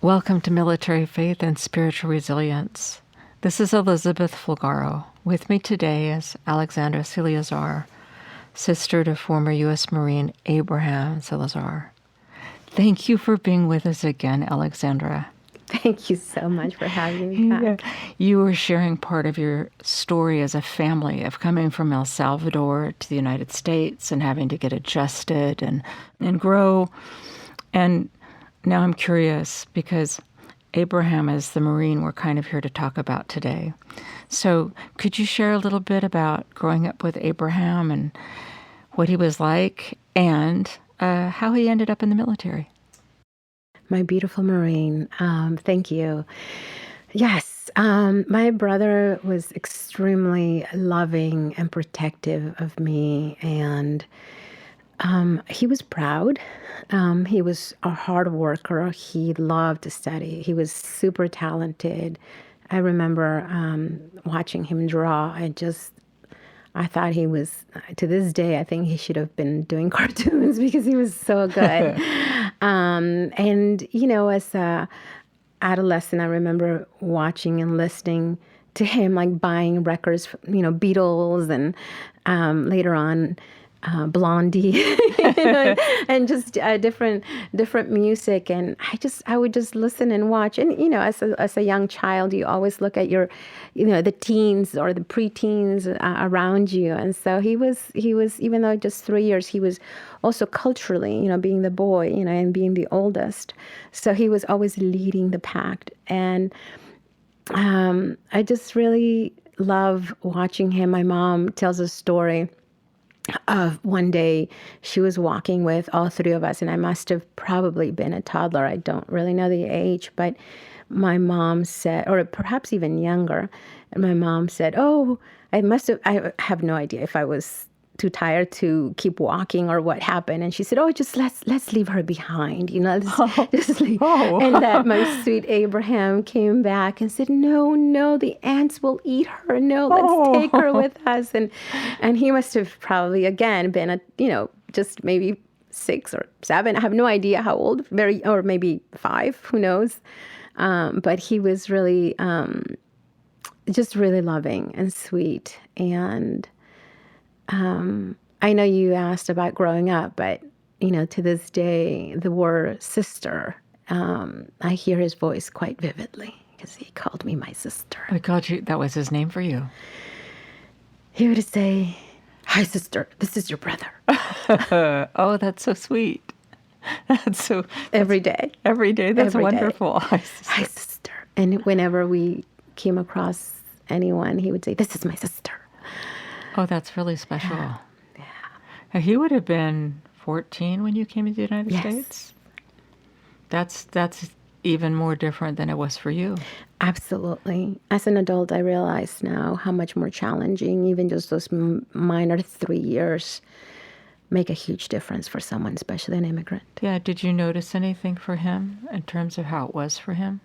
Welcome to Military Faith and Spiritual Resilience. This is Elizabeth Fulgaro. With me today is Alexandra Siliezar, sister to former U.S. Marine Abraham Siliezar. Thank you for being with us again, Alexandra. Thank you so much for having me back. Yeah. You were sharing part of your story as a family of coming from El Salvador to the United States and having to get adjusted and grow. And now I'm curious because Abraham is the Marine we're kind of here to talk about today. So could you share a little bit about growing up with Abraham and what he was like and how he ended up in the military? My beautiful Marine, thank you. Yes, my brother was extremely loving and protective of me, and he was proud. He was a hard worker. He loved to study. He was super talented. I remember watching him draw. I thought he was, to this day, I think he should have been doing cartoons because he was so good. And, as a adolescent, I remember watching and listening to him, like buying records, Beatles and later on Blondie, and just different music. And I would just listen and watch. And, as a young child, you always look at your, the teens or the preteens around you. And so he was, even though just 3 years, he was also culturally, being the boy, and being the oldest. So he was always leading the pack. And I just really love watching him. My mom tells a story of one day she was walking with all three of us, and I must have probably been a toddler. I don't really know the age, but my mom said, or perhaps even younger, and my mom said, I have no idea if I was too tired to keep walking or what happened. And she said, just let's leave her behind, just leave. And that my sweet Abraham came back and said, no, the ants will eat her. No, let's take her with us. And he must have probably, again, been just maybe 6 or 7. I have no idea how old, or maybe 5, who knows. But he was really, just really loving and sweet. And I know you asked about growing up, but, to this day, the word sister, I hear his voice quite vividly because he called me my sister. I called you, that was his name for you. He would say, "Hi, sister, this is your brother." Oh, that's so sweet. Every day. Every day, that's every wonderful. Day. Hi, sister. And whenever we came across anyone, he would say, "This is my sister." Oh, that's really special. Yeah. He would have been 14 when you came to the United States? That's even more different than it was for you. Absolutely. As an adult, I realize now how much more challenging even just those minor 3 years make a huge difference for someone, especially an immigrant. Yeah. Did you notice anything for him in terms of how it was for him?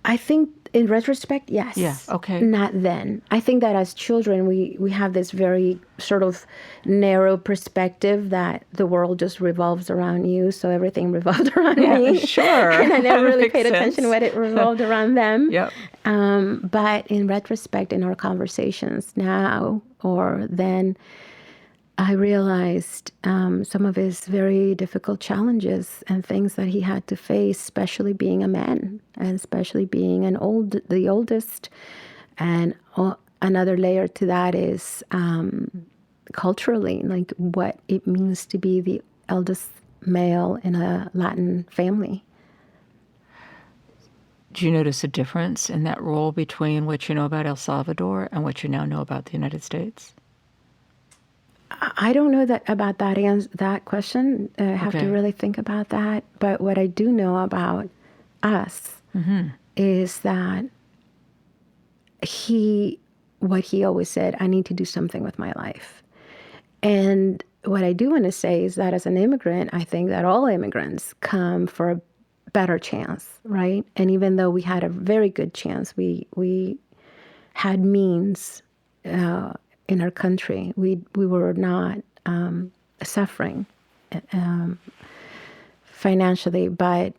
I think in retrospect, yes. Yeah, okay. Not then. I think that as children, we have this very sort of narrow perspective that the world just revolves around you, so everything revolved around me. Sure. And I never really paid attention when it revolved around them. Yep. But in retrospect, in our conversations now or then, I realized some of his very difficult challenges and things that he had to face, especially being a man and especially being the oldest. And another layer to that is culturally, like what it means to be the eldest male in a Latin family. Do you notice a difference in that role between what you know about El Salvador and what you now know about the United States? I don't know about that question. I have to really think about that. But what I do know about us is that what he always said, I need to do something with my life. And what I do want to say is that as an immigrant, I think that all immigrants come for a better chance, right? And even though we had a very good chance, we had means in our country. We were not suffering financially, but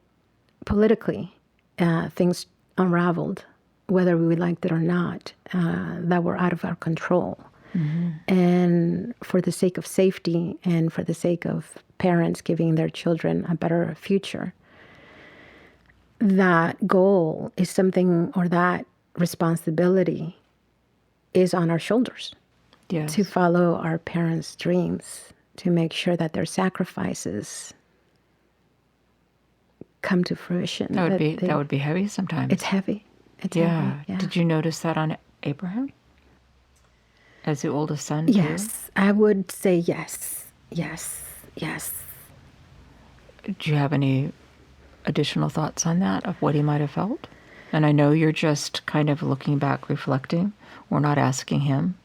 politically, things unraveled, whether we liked it or not, that were out of our control. And for the sake of safety and for the sake of parents giving their children a better future, that goal is something, or that responsibility is on our shoulders. Yes. To follow our parents' dreams, to make sure that their sacrifices come to fruition. That would be heavy sometimes. It's heavy. It's yeah. heavy. Yeah. Did you notice that on Abraham? As the oldest son, too? Yes, I would say yes. Yes. Yes. Do you have any additional thoughts on that, of what he might have felt? And I know you're just kind of looking back, reflecting. We're not asking him.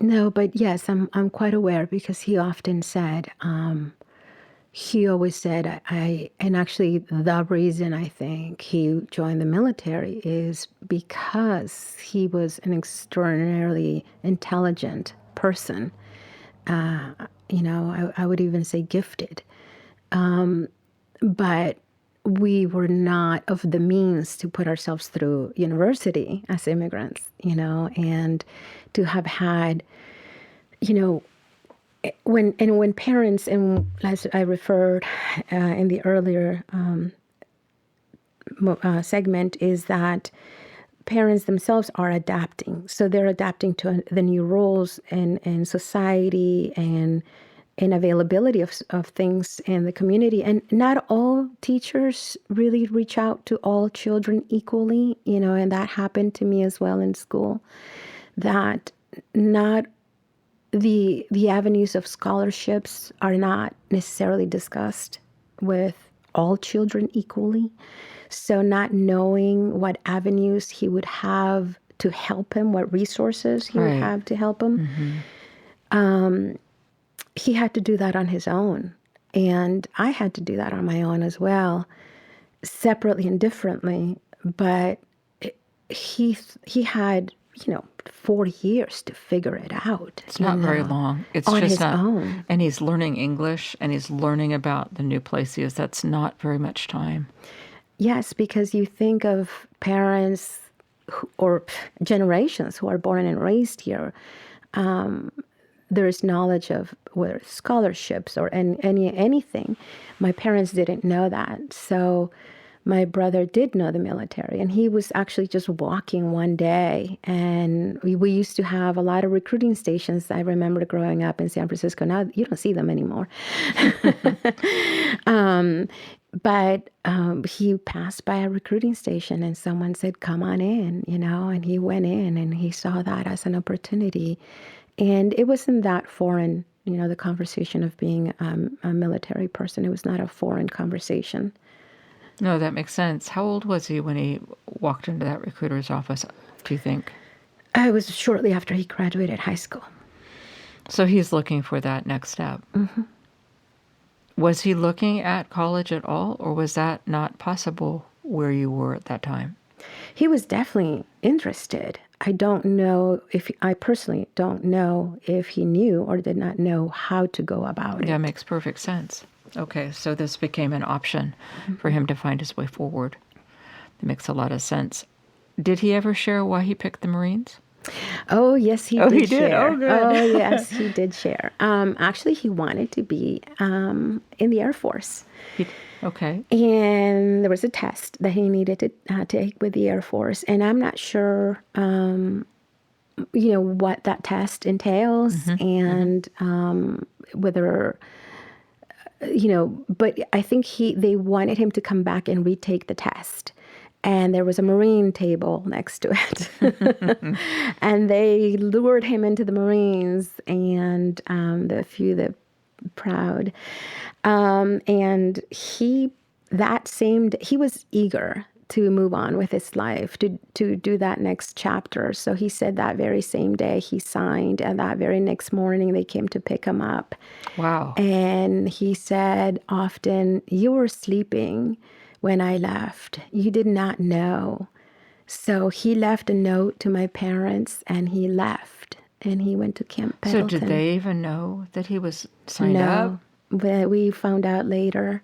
No, but yes, I'm quite aware, because he often said, he always said, and actually the reason I think he joined the military is because he was an extraordinarily intelligent person. I would even say gifted. But we were not of the means to put ourselves through university as immigrants, and to have had, when parents, and as I referred in the earlier segment, is that parents themselves are adapting. So they're adapting to the new roles in society and availability of things in the community. And not all teachers really reach out to all children equally, and that happened to me as well in school, that not the avenues of scholarships are not necessarily discussed with all children equally. So not knowing what avenues he would have to help him, what resources he would have to help him, he had to do that on his own. And I had to do that on my own as well, separately and differently. But he had, 4 years to figure it out. It's not very long. It's on just his own. And he's learning English, and he's learning about the new place he is. That's not very much time. Yes, because you think of parents or generations who are born and raised here. There is knowledge of whether scholarships or anything. My parents didn't know that. So my brother did know the military, and he was actually just walking one day, and we used to have a lot of recruiting stations. I remember growing up in San Francisco. Now you don't see them anymore. But he passed by a recruiting station, and someone said, "Come on in," and he went in, and he saw that as an opportunity. And it wasn't that foreign, the conversation of being a military person. It was not a foreign conversation. No, that makes sense. How old was he when he walked into that recruiter's office, do you think? It was shortly after he graduated high school. So he's looking for that next step. Mm-hmm. Was he looking at college at all, or was that not possible where you were at that time? He was definitely interested. I personally don't know if he knew or did not know how to go about it. Yeah, makes perfect sense. Okay, so this became an option for him to find his way forward. That makes a lot of sense. Did he ever share why he picked the Marines? Oh, yes, he did share. Oh, good. Oh, yes, he did share. Actually, he wanted to be in the Air Force. Okay. And there was a test that he needed to take with the Air Force. And I'm not sure, what that test entails and whether... but I think they wanted him to come back and retake the test. And there was a Marine table next to it. And they lured him into the Marines, and the few, the proud. And he was eager to move on with his life, to do that next chapter. So he said that very same day he signed, and that very next morning they came to pick him up. Wow. And he said often, "You were sleeping when I left. You did not know." So he left a note to my parents, and he left, and he went to Camp Pendleton. So did they even know that he was signed up? No, but we found out later.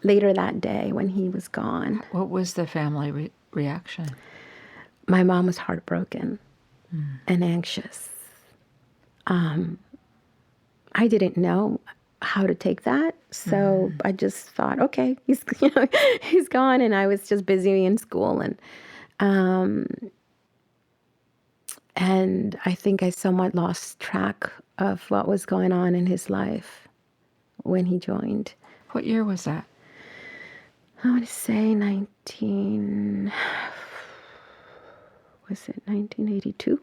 later that day when he was gone. What was the family reaction? My mom was heartbroken and anxious. I didn't know how to take that, so I just thought, okay, he's gone, and I was just busy in school, and I think I somewhat lost track of what was going on in his life when he joined. What year was that? I want to say 1982?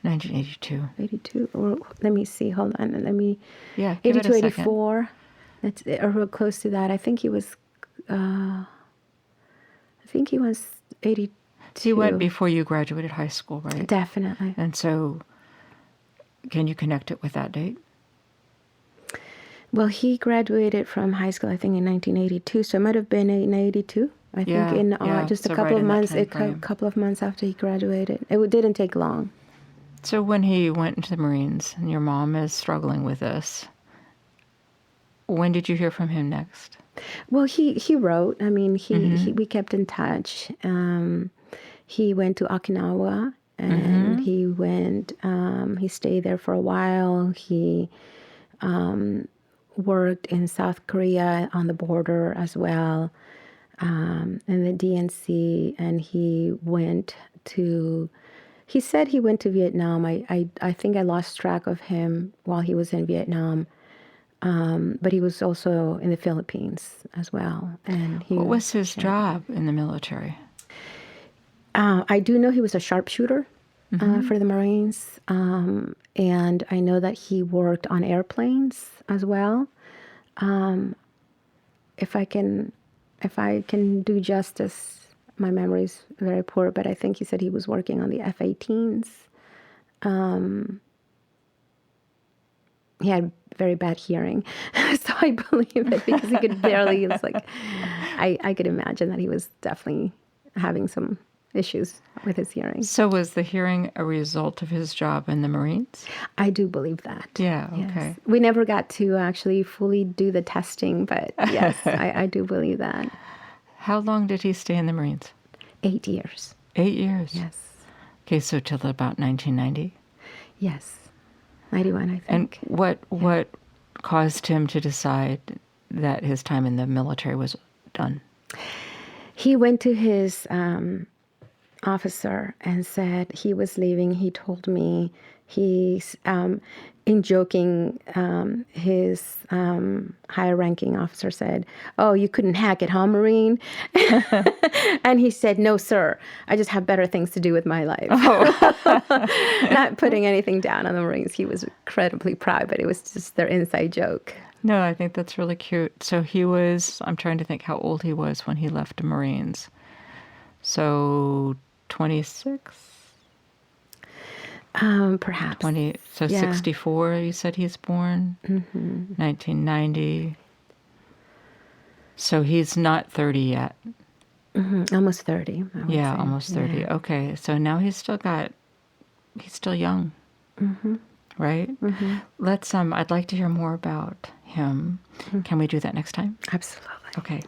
1982. 82, or let me see, hold on, Yeah, give it 82, a second. 84, that's, or real close to that. I think he was 82. He went before you graduated high school, right? Definitely. And so, can you connect it with that date? Well, he graduated from high school, I think, in 1982, so it might have been in 82. I think in just a couple of months, couple of months after he graduated. It didn't take long. So when he went into the Marines, and your mom is struggling with this, when did you hear from him next? Well, he wrote. I mean, we kept in touch. He went to Okinawa, and he went. He stayed there for a while. He worked in South Korea on the border as well, in the DNC, and he went to. He said he went to Vietnam. I think I lost track of him while he was in Vietnam, but he was also in the Philippines as well. And what was his job in the military? I do know he was a sharpshooter for the Marines, and I know that he worked on airplanes as well. If I can do justice. My memory's very poor, but I think he said he was working on the F-18s. He had very bad hearing, so I believe it because he could barely. It was like I could imagine that he was definitely having some issues with his hearing. So was the hearing a result of his job in the Marines? I do believe that. Yeah. Okay. Yes. We never got to actually fully do the testing, but yes, I do believe that. How long did he stay in the Marines? 8 years. 8 years? Yes. Okay, so till about 1990? Yes. 91, I think. And what caused him to decide that his time in the military was done? He went to his officer and said he was leaving. He told me he's, in joking, his higher ranking officer said, "Oh, you couldn't hack it, huh, Marine?" And he said, "No, sir. I just have better things to do with my life." Oh. Not putting anything down on the Marines. He was incredibly proud, but it was just their inside joke. No, I think that's really cute. So I'm trying to think how old he was when he left the Marines. So 26? Perhaps. 20, so yeah. 64, you said he's born? 1990. So he's not 30 yet. Almost 30, I would say. Almost 30. Yeah. Okay, so now he's still young. Right? I'd like to hear more about him. Can we do that next time? Absolutely. Okay.